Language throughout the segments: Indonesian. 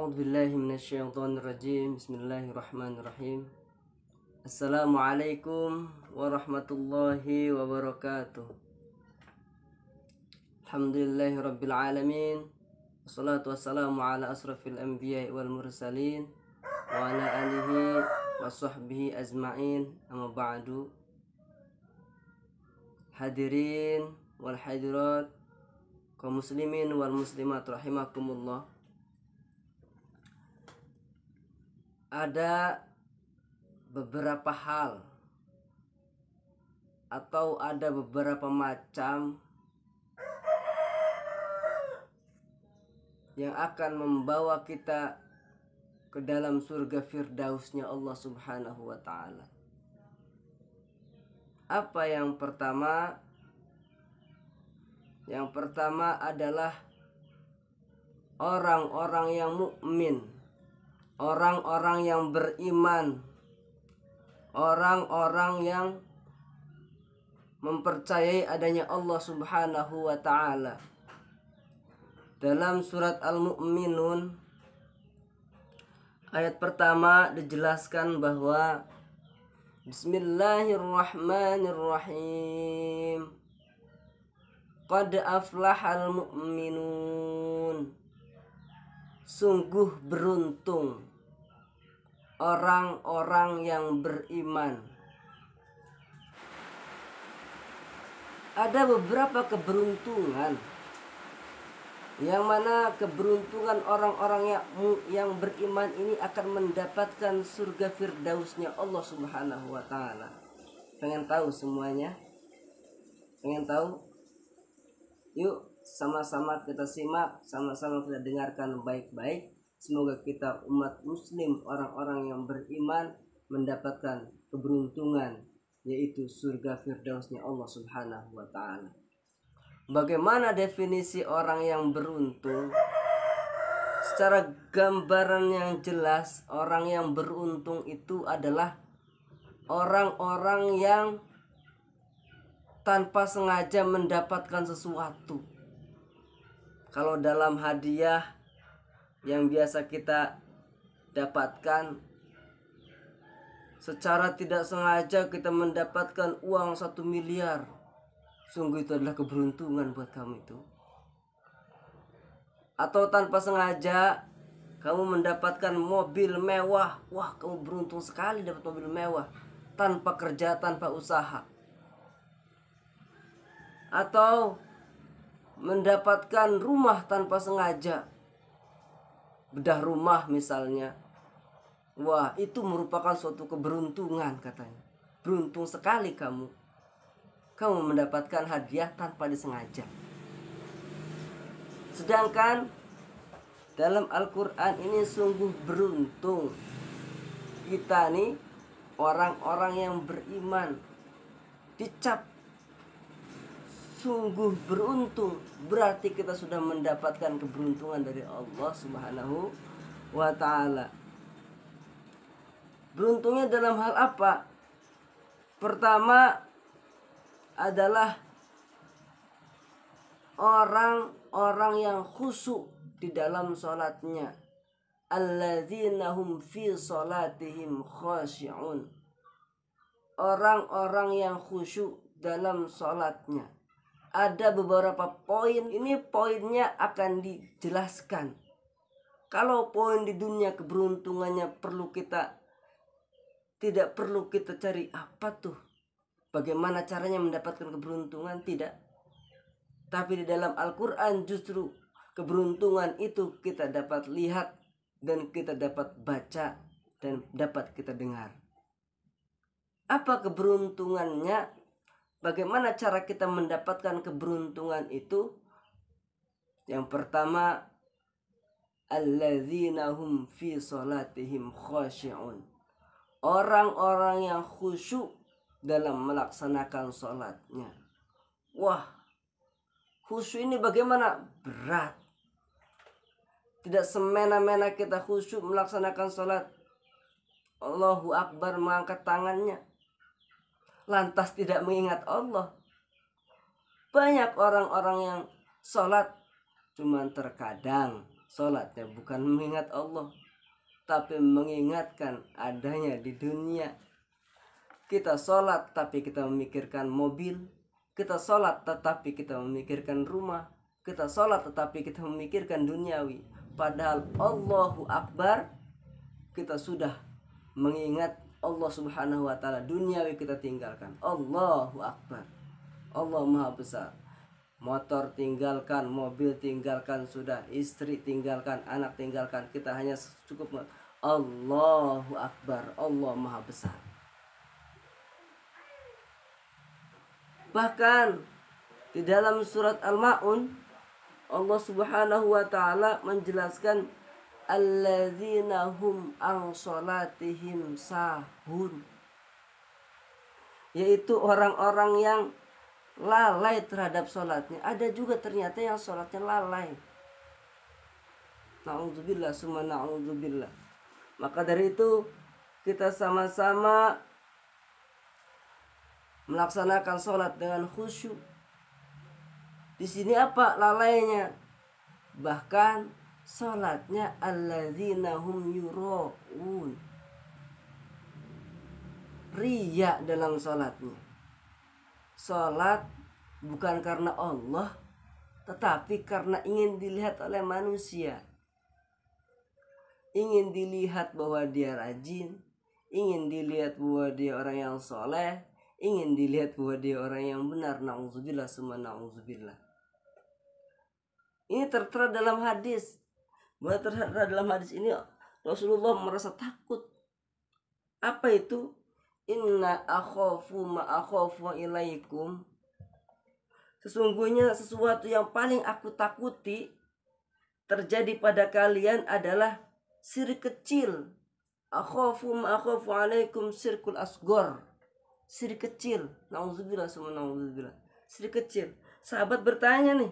A'udzubillahi minasyaitonirrajim. Bismillahirrahmanirrahim. Assalamualaikum warahmatullahi wabarakatuh. Alhamdulillahi rabbil alamin. Wassalatu wassalamu ala asrafil anbiya'i wal mursalin wa ala alihi wa sahbihi ajma'in. Amma ba'du. Hadirin wal hadirat, kaum muslimin wal muslimat rahimakumullah. Ada beberapa hal atau ada beberapa macam yang akan membawa kita ke dalam surga firdausnya Allah Subhanahu wa ta'ala. Apa yang pertama? Yang pertama adalah orang-orang yang mukmin, orang-orang yang beriman, orang-orang yang mempercayai adanya Allah Subhanahu wa ta'ala. Dalam surat Al-Mu'minun ayat pertama dijelaskan bahwa Bismillahirrahmanirrahim. Qad aflahal mu'minun. Sungguh beruntung orang-orang yang beriman. Ada beberapa keberuntungan, yang mana keberuntungan orang-orang yang beriman ini akan mendapatkan surga firdausnya Allah Subhanahu wa ta'ala. Pengen tahu semuanya? Pengen tahu? Yuk sama-sama kita simak, sama-sama kita dengarkan baik-baik. Semoga kita umat muslim, orang-orang yang beriman, mendapatkan keberuntungan, yaitu surga firdausnya Allah Subhanahu wa ta'ala. Bagaimana definisi orang yang beruntung? Secara gambaran yang jelas, orang yang beruntung itu adalah orang-orang yang tanpa sengaja mendapatkan sesuatu. Kalau dalam hadiah yang biasa kita dapatkan, secara tidak sengaja kita mendapatkan uang 1 miliar. Sungguh itu adalah keberuntungan buat kamu itu. Atau tanpa sengaja kamu mendapatkan mobil mewah. Wah, kamu beruntung sekali dapat mobil mewah, tanpa kerja, tanpa usaha. Atau mendapatkan rumah tanpa sengaja, bedah rumah misalnya. Wah, itu merupakan suatu keberuntungan katanya. Beruntung sekali kamu mendapatkan hadiah tanpa disengaja. Sedangkan dalam Al-Quran ini sungguh beruntung kita nih, orang-orang yang beriman, dicap sungguh beruntung. Berarti kita sudah mendapatkan keberuntungan dari Allah Subhanahu wa ta'ala. Beruntungnya dalam hal apa? Pertama adalah orang-orang yang khusyuk di dalam sholatnya. Alladzina hum fi sholatihim khashi'un. Orang-orang yang khusyuk dalam sholatnya. Ada beberapa poin, ini poinnya akan dijelaskan. Kalau poin di dunia keberuntungannya tidak perlu kita cari apa tuh, bagaimana caranya mendapatkan keberuntungan, tidak. Tapi di dalam Al-Quran justru keberuntungan itu kita dapat lihat dan kita dapat baca dan dapat kita dengar. Apa keberuntungannya? Bagaimana cara kita mendapatkan keberuntungan itu? Yang pertama, alladzina hum fi sholatihim khashi'un. Orang-orang yang khusyuk dalam melaksanakan sholatnya. Wah, khusyuk ini bagaimana? Berat. Tidak semena-mena kita khusyuk melaksanakan sholat. Allahu Akbar, mengangkat tangannya, lantas tidak mengingat Allah. Banyak orang-orang yang sholat cuman terkadang, Sholatnya bukan mengingat Allah, tapi mengingatkan adanya di dunia. Kita sholat tapi kita memikirkan mobil. Kita sholat tetapi kita memikirkan rumah. Kita sholat tetapi kita memikirkan duniawi. Padahal Allahu Akbar, kita sudah mengingat Allah Subhanahu wa ta'ala. Duniawi kita tinggalkan. Allahu Akbar, Allah Maha Besar. Motor tinggalkan, mobil tinggalkan, sudah istri tinggalkan, anak tinggalkan. Kita hanya cukup Allahu Akbar, Allah Maha Besar. Bahkan di dalam surat Al-Ma'un, Allah Subhanahu wa ta'ala menjelaskan alladzina hum an sholatihim sahun, yaitu orang-orang yang lalai terhadap sholatnya. Ada juga ternyata yang sholatnya lalai. Na'udzubillah summa na'udzubillah. Maka dari itu kita sama-sama melaksanakan sholat dengan khusyuk. Di sini apa lalainya? Bahkan sholatnya alladzina hum yura'un, riya dalam sholatnya. Sholat bukan karena Allah, tetapi karena ingin dilihat oleh manusia. Ingin dilihat bahwa dia rajin, ingin dilihat bahwa dia orang yang soleh, ingin dilihat bahwa dia orang yang benar. Na'udzubillah summa na'udzubillah. Ini tertera dalam hadis. Tertera dalam hadis ini Rasulullah merasa takut. Apa itu? Inna akhafu ma akhafu ilaikum. Sesungguhnya sesuatu yang paling aku takuti terjadi pada kalian adalah syirik kecil. Akhafu ma akhafu alaikum syirkul asghar. Syirik kecil. Nauzubillah summa nauzubillah. Syirik kecil. Sahabat bertanya nih,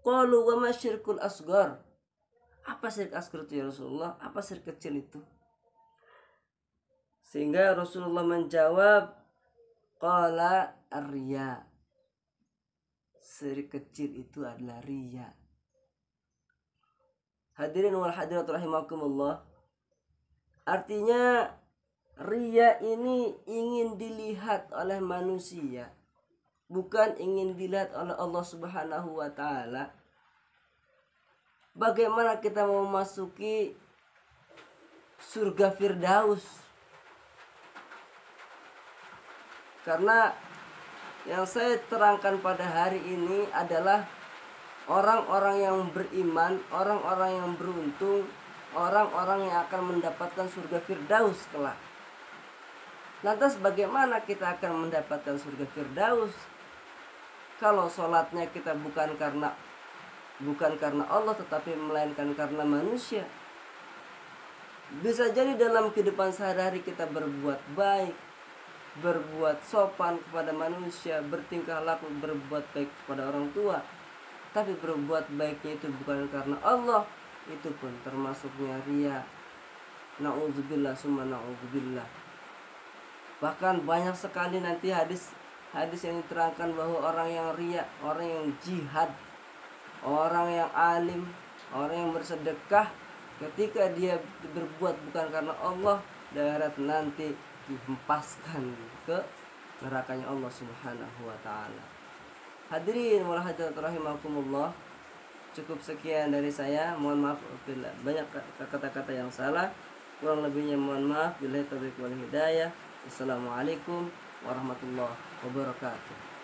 qalu wa ma syirkul asghar? Apa syirik asghar itu ya Rasulullah? Apa syirik kecil itu? Sehingga Rasulullah menjawab, qala ar-riya. Syirik kecil itu adalah riya. Hadirin wal hadirat rahimakumullah. Artinya riya ini ingin dilihat oleh manusia, bukan ingin dilihat oleh Allah Subhanahu wa ta'ala. Bagaimana kita mau memasuki surga Firdaus? Karena yang saya terangkan pada hari ini adalah orang-orang yang beriman, orang-orang yang beruntung, orang-orang yang akan mendapatkan surga Firdaus kelak. Lantas bagaimana kita akan mendapatkan surga Firdaus kalau sholatnya kita bukan karena Allah, tetapi melainkan karena manusia? Bisa jadi dalam kehidupan sehari-hari kita berbuat baik, berbuat sopan kepada manusia, bertingkah laku, berbuat baik kepada orang tua, tapi berbuat baiknya itu bukan karena Allah, itu pun termasuknya riya. Na'udzubillah summa na'udzubillah. Bahkan banyak sekali nanti hadis yang diterangkan bahwa orang yang riya, orang yang jihad, orang yang alim, orang yang bersedekah, ketika dia berbuat bukan karena Allah, darat nanti dihempaskan ke nerakanya Allah Subhanahu wa ta'ala. Hadirin wal hadirat rahimakumullah. Cukup sekian dari saya. Mohon maaf bila banyak kata-kata yang salah. Kurang lebihnya mohon maaf. Billahi taufiq wal hidayah. Assalamualaikum warahmatullahi wabarakatuh.